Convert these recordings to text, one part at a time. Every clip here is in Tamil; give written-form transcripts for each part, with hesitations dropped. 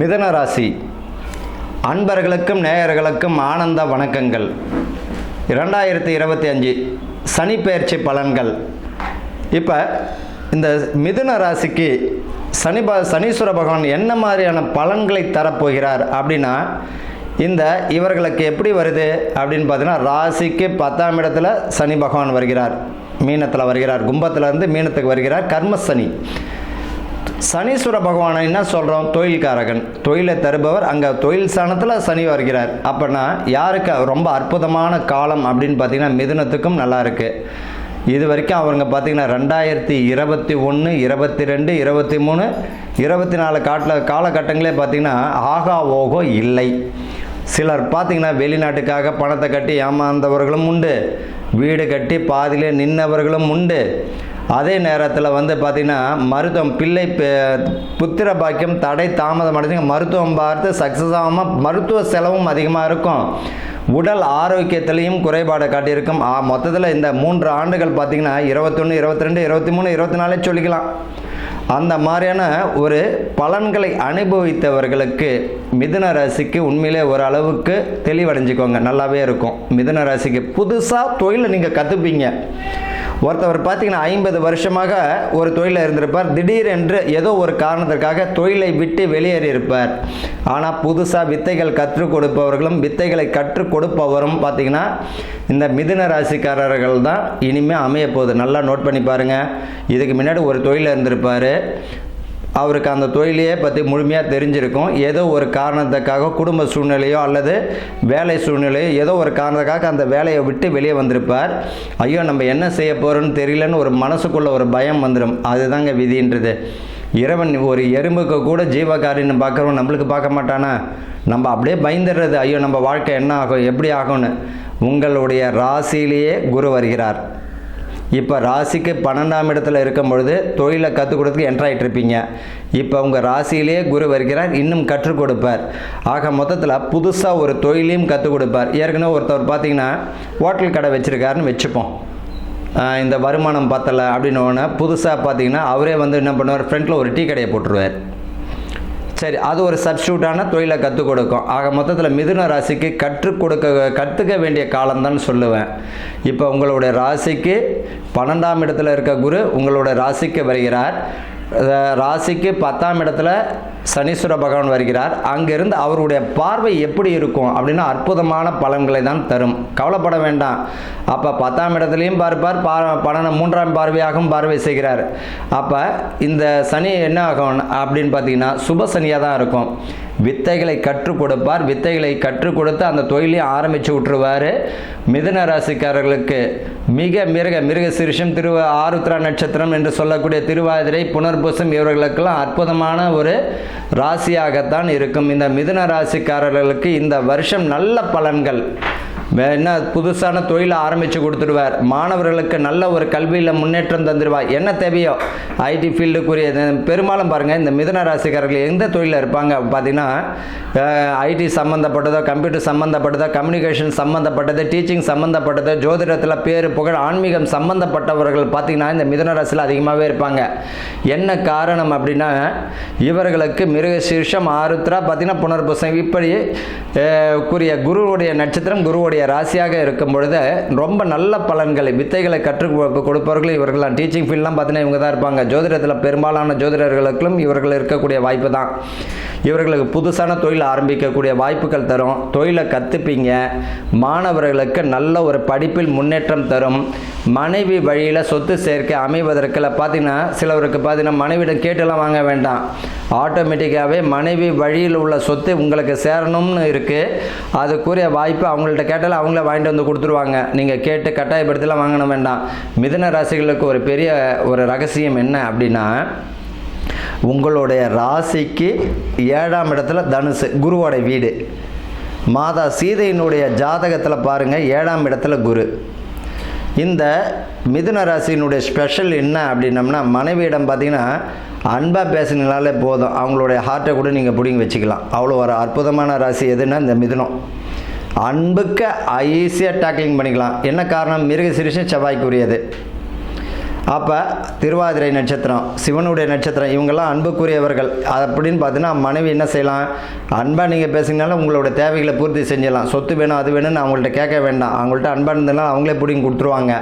மிதுன ராசி அன்பர்களுக்கும் நேயர்களுக்கும் ஆனந்த வணக்கங்கள். 2025 சனி பெயர்ச்சி பலன்கள். இப்போ இந்த மிதுன ராசிக்கு சனீஸ்வர பகவான் என்ன மாதிரியான பலன்களை தரப்போகிறார் அப்படின்னா, இவர்களுக்கு எப்படி வருது அப்படின்னு பார்த்தீங்கன்னா, ராசிக்கு 10ஆம் இடத்துல சனி பகவான் வருகிறார், மீனத்தில் வருகிறார், கும்பத்திலேருந்து மீனத்துக்கு வருகிறார், கர்மசனி. சனீஸ்வர பகவானை என்ன சொல்கிறோம்? தொழில்காரகன், தொழிலை தருபவர். அங்கே தொழில் ஸ்தானத்தில் சனி வருகிறார். அப்படின்னா யாருக்கு ரொம்ப அற்புதமான காலம் அப்படின்னு பார்த்தீங்கன்னா, மிதுனத்துக்கும் நல்லா இருக்குது. இது வரைக்கும் அவங்க பார்த்திங்கன்னா 2021, 22, 23, 24 காலகட்டங்களே பார்த்திங்கன்னா ஆகா ஓகோ இல்லை. சிலர் பார்த்திங்கன்னா வெளிநாட்டுக்காக பணத்தை கட்டி ஏமாந்தவர்களும் உண்டு, வீடு கட்டி பாதியிலே நின்றவர்களும் உண்டு. அதே நேரத்தில் பார்த்திங்கன்னா மருத்துவம், புத்திர பாக்கியம் தடை தாமதம் அடைஞ்சு மருத்துவம் பார்த்து சக்ஸஸ் ஆகாமல் மருத்துவ செலவும் அதிகமாக இருக்கும். உடல் ஆரோக்கியத்திலையும் குறைபாடு காட்டியிருக்கும். மொத்தத்தில் இந்த 3 ஆண்டுகள் பார்த்திங்கன்னா 21, 22, 23, 24 சொல்லிக்கலாம். அந்த மாதிரியான ஒரு பலன்களை அனுபவித்தவர்களுக்கு மிதுன ராசிக்கு உண்மையிலே ஓரளவுக்கு தெளிவடைஞ்சிக்கோங்க, நல்லாவே இருக்கும். மிதுன ராசிக்கு புதுசாக தொழிலை நீங்கள் கற்றுப்பீங்க. ஒருத்தவர் பார்த்திங்கன்னா 50 வருஷமாக ஒரு தொழிலில் இருந்திருப்பார். திடீரென்று ஏதோ ஒரு காரணத்திற்காக தொழிலை விட்டு வெளியேறியிருப்பார். ஆனால் புதுசாக வித்தைகள் கற்றுக் கொடுப்பவர்களும் வித்தைகளை கற்றுக் கொடுப்பவரும் பார்த்திங்கன்னா இந்த மிதுன ராசிக்காரர்கள் தான் இனிமேல் அமைய போகுது. நல்லா நோட் பண்ணி பாருங்கள். இதுக்கு முன்னாடி ஒரு தொழிலில் இருந்திருப்பார். அவருக்கு அந்த தொழிலையே பற்றி முழுமையாக தெரிஞ்சிருக்கும். ஏதோ ஒரு காரணத்துக்காக குடும்ப சூழ்நிலையோ அல்லது வேலை சூழ்நிலையோ ஏதோ ஒரு காரணத்துக்காக அந்த வேலையை விட்டு வெளியே வந்திருப்பார். ஐயோ நம்ம என்ன செய்ய போகிறோன்னு தெரியலன்னு ஒரு மனசுக்குள்ளே ஒரு பயம் வந்துடும். அதுதாங்க விதின்றது. இறைவன் ஒரு எறும்புக்கு கூட ஜீவகாரின்னு பார்க்குறோம், நம்மளுக்கு பார்க்க மாட்டானா? நம்ம அப்படியே பயந்துடுறது, ஐயோ நம்ம வாழ்க்கை என்ன ஆகும், எப்படி ஆகும்னு. உங்களுடைய ராசியிலேயே குரு வருகிறார். இப்போ ராசிக்கு 12ஆம் இடத்துல இருக்கும் பொழுது தொழிலை கற்றுக் கொடுத்துக்கு என்ட்ராயிட்டு இருப்பீங்க. இப்போ உங்கள் ராசியிலேயே குரு வருகிறார், இன்னும் கற்றுக் கொடுப்பார். ஆக மொத்தத்தில் புதுசாக ஒரு தொழிலையும் கற்றுக் கொடுப்பார். ஏற்கனவே ஒருத்தவர் பார்த்திங்கன்னா ஹோட்டல் கடை வச்சுருக்காருன்னு வச்சுப்போம். இந்த வருமானம் பத்தலை அப்படின்னு ஒன்று புதுசாக பார்த்திங்கன்னா அவரே என்ன பண்ணுவார், ஃப்ரண்ட்டில் ஒரு டீ கடையை போட்டுருவார். சரி, அது ஒரு சப்ஸ்டியூட்டான தொழிலை கற்றுக் கொடுக்கும். ஆக மொத்தத்தில் மிதுன ராசிக்கு கற்றுக்க வேண்டிய காலம்தான் சொல்லுவேன். இப்போ உங்களுடைய ராசிக்கு 12ஆம் இடத்துல இருக்க குரு உங்களுடைய ராசிக்கு வருகிறார். ராசிக்கு 10ஆம் இடத்துல சனீஸ்வர பகவான் வருகிறார். அங்கிருந்து அவருடைய பார்வை எப்படி இருக்கும் அப்படின்னா அற்புதமான பலன்களை தான் தரும். கவலைப்பட வேண்டாம். அப்போ 10ஆம் இடத்துலையும் பார்ப்பார், 3ஆம் பார்வையாகவும் பார்வை செய்கிறார். அப்போ இந்த சனி என்ன ஆகும் அப்படின்னு பார்த்தீங்கன்னா சுப சனியாக தான் இருக்கும். வித்தைகளை கற்றுக் கொடுப்பார். வித்தைகளை கற்றுக் கொடுத்து அந்த தொழிலையும் ஆரம்பித்து விட்டுருவார். மிதுன ராசிக்காரர்களுக்கு மிருக சிறுஷம், ஆருத்ரா நட்சத்திரம் என்று சொல்லக்கூடிய திருவாதிரை, புனர்பூசம் இவர்களுக்கெல்லாம் அற்புதமான ஒரு ராசியாகத்தான் இருக்கும். இந்த மிதுன ராசிக்காரர்களுக்கு இந்த வருஷம் நல்ல பலன்கள். என்ன புதுசான தொழிலை ஆரம்பித்து கொடுத்துருவார். மாணவர்களுக்கு நல்ல ஒரு கல்வியில் முன்னேற்றம் தந்துடுவார். என்ன தேவையோ ஐடி ஃபீல்டுக்குரிய பெரும்பாலும் பாருங்கள் இந்த மிதுன ராசிக்காரர்கள் எந்த தொழிலில் இருப்பாங்க பார்த்திங்கன்னா ஐடி சம்மந்தப்பட்டதோ, கம்ப்யூட்டர் சம்மந்தப்பட்டதோ, கம்யூனிகேஷன் சம்மந்தப்பட்டது, டீச்சிங் சம்மந்தப்பட்டதோ, ஜோதிடத்தில் பேர் புகழ் ஆன்மீகம் சம்மந்தப்பட்டவர்கள் பார்த்திங்கன்னா இந்த மிதுன ராசியில் அதிகமாகவே இருப்பாங்க. என்ன காரணம் அப்படின்னா இவர்களுக்கு மிருகசீர்ஷம், ஆருத்ரா பார்த்திங்கன்னா புனர்பூசம் இப்படி கூறிய குருவுடைய நட்சத்திரம் குருவுடைய ராசியாக இருக்கும் பொழுது ரொம்ப நல்ல பலன்களை வித்தைகளை கற்றுக் கொடுப்பவர்கள் இவர்களாம். டீச்சிங் ஃபீல்ட்லாம் பார்த்தீங்கன்னா இவங்க தான் இருப்பாங்க. ஜோதிடத்தில் பெரும்பாலான ஜோதிடர்களுக்கும் இவர்கள் இருக்கக்கூடிய வாய்ப்பு தான். இவர்களுக்கு புதுசான தொழில் ஆரம்பிக்கக்கூடிய வாய்ப்புகள் தரும். தொழிலை கற்றுப்பீங்க. மாணவர்களுக்கு நல்ல ஒரு படிப்பில் முன்னேற்றம் தரும். மனைவி வழியில் சொத்து சேர்க்கை அமைவதற்கில் பார்த்திங்கன்னா சிலவருக்கு பார்த்திங்கன்னா மனைவியிடம் கேட்டுலாம் வாங்க வேண்டாம். ஆட்டோமேட்டிக்காகவே மனைவி வழியில் உள்ள சொத்து உங்களுக்கு சேரணும்னு இருக்குது. அதுக்குரிய வாய்ப்பு அவங்கள்ட்ட கேட்டாலும் அவங்கள வாங்கிட்டு வந்து கொடுத்துருவாங்க. நீங்கள் கேட்டு கட்டாயப்படுத்தலாம் வாங்கணும் வேண்டாம். மிதுன ராசிகளுக்கு ஒரு பெரிய ஒரு ரகசியம் என்ன அப்படின்னா, உங்களுடைய ராசிக்கு 7ஆம் இடத்துல தனுசு, குருவோட வீடு. மாதா சீதையினுடைய ஜாதகத்தில் பாருங்கள் 7ஆம் இடத்துல குரு. இந்த மிதுன ராசியினுடைய ஸ்பெஷல் என்ன அப்படின்னம்னா, மனைவியிடம் பார்த்திங்கன்னா அன்பாக பேசினாலே போதும், அவங்களுடைய ஹார்ட்டை கூட நீங்கள் பிடிங்கி வச்சுக்கலாம். அவ்வளோ ஒரு அற்புதமான ராசி எதுன்னா இந்த மிதுனம். அன்புக்கு ஈஸியாக டேக்கிளிங் பண்ணிக்கலாம். என்ன காரணம்? மிருகசீரிஷம் செவ்வாய்க்குரியது. அப்போ திருவாதிரை நட்சத்திரம், சிவனுடைய நட்சத்திரம், இவங்கெல்லாம் அன்புக்குரியவர்கள். அப்படின்னு பார்த்தீங்கன்னா மனைவி என்ன செய்யலாம், அன்பாக நீங்கள் பேசுங்கனாலும் உங்களோட தேவைகளை பூர்த்தி செஞ்சிடலாம். சொத்து வேணும் அது வேணும்னு அவங்கள்ட்ட கேட்க வேண்டாம். அவங்கள்ட்ட அன்பாக இருந்ததுனால அவங்களே பிடிங்கி கொடுத்துருவாங்க.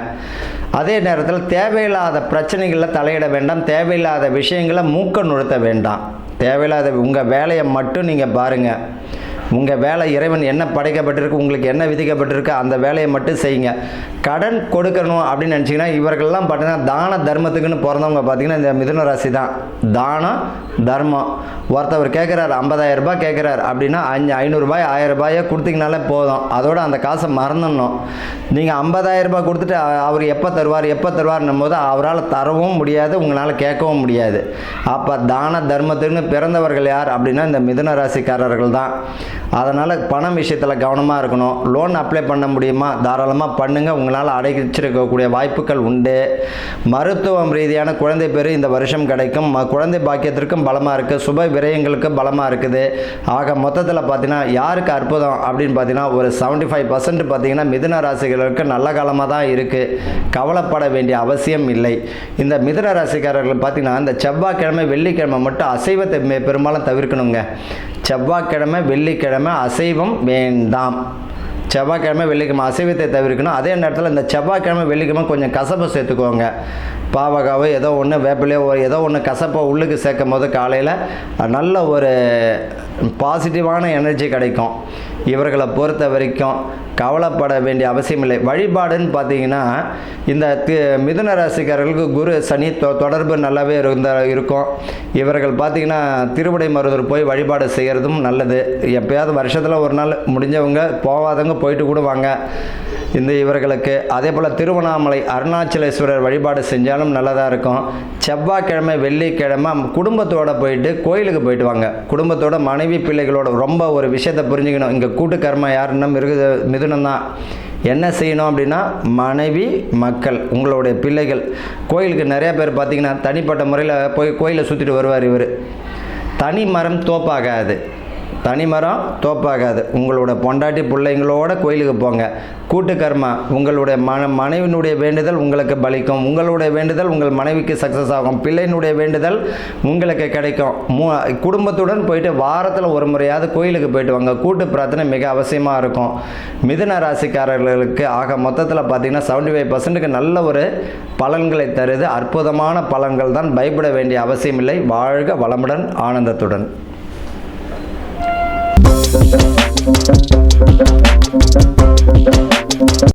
அதே நேரத்தில் தேவையில்லாத பிரச்சனைகளில் தலையிட வேண்டாம். தேவையில்லாத விஷயங்களை மூக்க நுழைத்த வேண்டாம். தேவையில்லாத உங்கள் வேலையை மட்டும் நீங்கள் பாருங்கள். உங்கள் வேலை இறைவன் என்ன படைக்கப்பட்டிருக்கு, உங்களுக்கு என்ன விதிக்கப்பட்டிருக்கு, அந்த வேலையை மட்டும் செய்யுங்க. கடன் கொடுக்கணும் அப்படின்னு நினச்சிங்கன்னா இவர்கள்லாம் பார்த்தீங்கன்னா தான தர்மத்துக்குன்னு பிறந்தவங்க பார்த்தீங்கன்னா இந்த மிதுன ராசி தான். தானம் தர்மம். ஒருத்தவர் கேட்குறாரு 50,000 ரூபாய் கேட்குறாரு அப்படின்னா 500 ரூபாய் 1000 ரூபாயை கொடுத்தீங்கனாலே போதும். அதோடு அந்த காசை மறந்துடணும். நீங்கள் 50,000 ரூபாய் கொடுத்துட்டு அவர் எப்போ தருவார்னும் போது அவரால் தரவும் முடியாது, உங்களால் கேட்கவும் முடியாது. அப்போ தான தர்மத்துக்குன்னு பிறந்தவர்கள் யார் அப்படின்னா இந்த மிதுன ராசிக்காரர்கள் தான். அதனால் பணம் விஷயத்தில் கவனமாக இருக்கணும். லோன் அப்ளை பண்ண முடியுமா, தாராளமாக பண்ணுங்கள். உங்களால் அடைச்சிருக்கக்கூடிய வாய்ப்புகள் உண்டு. மருத்துவம் ரீதியான குழந்தை பேர் இந்த வருஷம் கிடைக்கும். குழந்தை பாக்கியத்திற்கும் பலமாக இருக்குது. சுப விரயங்களுக்கு பலமாக இருக்குது. ஆக மொத்தத்தில் பார்த்தீங்கன்னா யாருக்கு அற்புதம் அப்படின்னு பார்த்தீங்கன்னா ஒரு 75% பார்த்தீங்கன்னா மிதுன ராசிகளுக்கு நல்ல காலமாக தான் இருக்குது. கவலைப்பட வேண்டிய அவசியம் இல்லை. இந்த மிதுன ராசிக்காரர்கள் பார்த்தீங்கன்னா இந்த செவ்வாய்க்கிழமை வெள்ளிக்கிழமை மட்டும் அசைவத்தை பெரும்பாலும் தவிர்க்கணுங்க. செவ்வாய்க்கிழமை வெள்ளிக்கிழமை அசைவம் வேண்டாம். செவ்வாய்க்கிழமை வெள்ளிக்கிழமை அசைவத்தை தவிர்க்கணும். அதே நேரத்தில் இந்த செவ்வாய்க்கிழமை வெள்ளிக்கிழமை கொஞ்சம் கசப்பை சேர்த்துக்குவாங்க. பாவகாவோ ஏதோ ஒன்று வேப்பிலையோ ஏதோ ஒன்று கசப்பை உள்ளுக்கு சேர்க்கும் போது காலையில் நல்ல ஒரு பாசிட்டிவான எனர்ஜி கிடைக்கும். இவர்களை பொறுத்த வரைக்கும் கவலைப்பட வேண்டிய அவசியம் இல்லை. வழிபாடுன்னு பார்த்தீங்கன்னா இந்த மிதுன ராசிக்காரர்களுக்கு குரு சனி தொடர்பு நல்லாவே இருக்கும். இவர்கள் பார்த்திங்கன்னா திருவிடை மருதூர் போய் வழிபாடு செய்கிறதும் நல்லது. எப்போயாவது வருஷத்தில் ஒரு நாள் முடிஞ்சவங்க, போகாதவங்க போயிட்டு கூட வாங்க இந்த இவர்களுக்கு. அதே போல் திருவண்ணாமலை அருணாச்சலேஸ்வரர் வழிபாடு செஞ்சாலும் நல்லதாக இருக்கும். செவ்வாய்க்கிழமை வெள்ளிக்கிழமை குடும்பத்தோடு போயிட்டு கோயிலுக்கு போயிட்டு வாங்க. குடும்பத்தோட மனைவி பிள்ளைகளோட ரொம்ப ஒரு விஷயத்தை புரிஞ்சுக்கணும். இங்கே கூட்டு கர்மம் யாருன்னா மிதுனம் தான். என்ன செய்யணும் அப்படின்னா மனைவி மக்கள் உங்களுடைய பிள்ளைகள். கோயிலுக்கு நிறைய பேர் பார்த்திங்கன்னா தனிப்பட்ட முறையில் போய் கோயிலை சுற்றிட்டு வருவார். இவர் தனி மரம் தோப்பாகாது. தனிமரம் தோப்பாகாது. உங்களோட பொண்டாட்டி பிள்ளைங்களோட கோயிலுக்கு போங்க. கூட்டு கர்மா உங்களுடைய மனைவினுடைய வேண்டுதல் உங்களுக்கு பலிக்கும். உங்களுடைய வேண்டுதல் உங்கள் மனைவிக்கு சக்ஸஸ் ஆகும். பிள்ளையினுடைய வேண்டுதல் உங்களுக்கு கிடைக்கும். குடும்பத்துடன் போயிட்டு வாரத்தில் ஒரு முறையாவது கோயிலுக்கு போயிட்டு வாங்க. கூட்டு பிரார்த்தனை மிக அவசியமாக இருக்கும். மிதுன ராசிக்காரர்களுக்கு ஆக மொத்தத்தில் பார்த்திங்கன்னா 75%க்கு நல்ல ஒரு பலன்களை தருது. அற்புதமான பலன்கள் தான். பயப்பட வேண்டிய அவசியம் இல்லை. வாழ்க வளமுடன் ஆனந்தத்துடன்.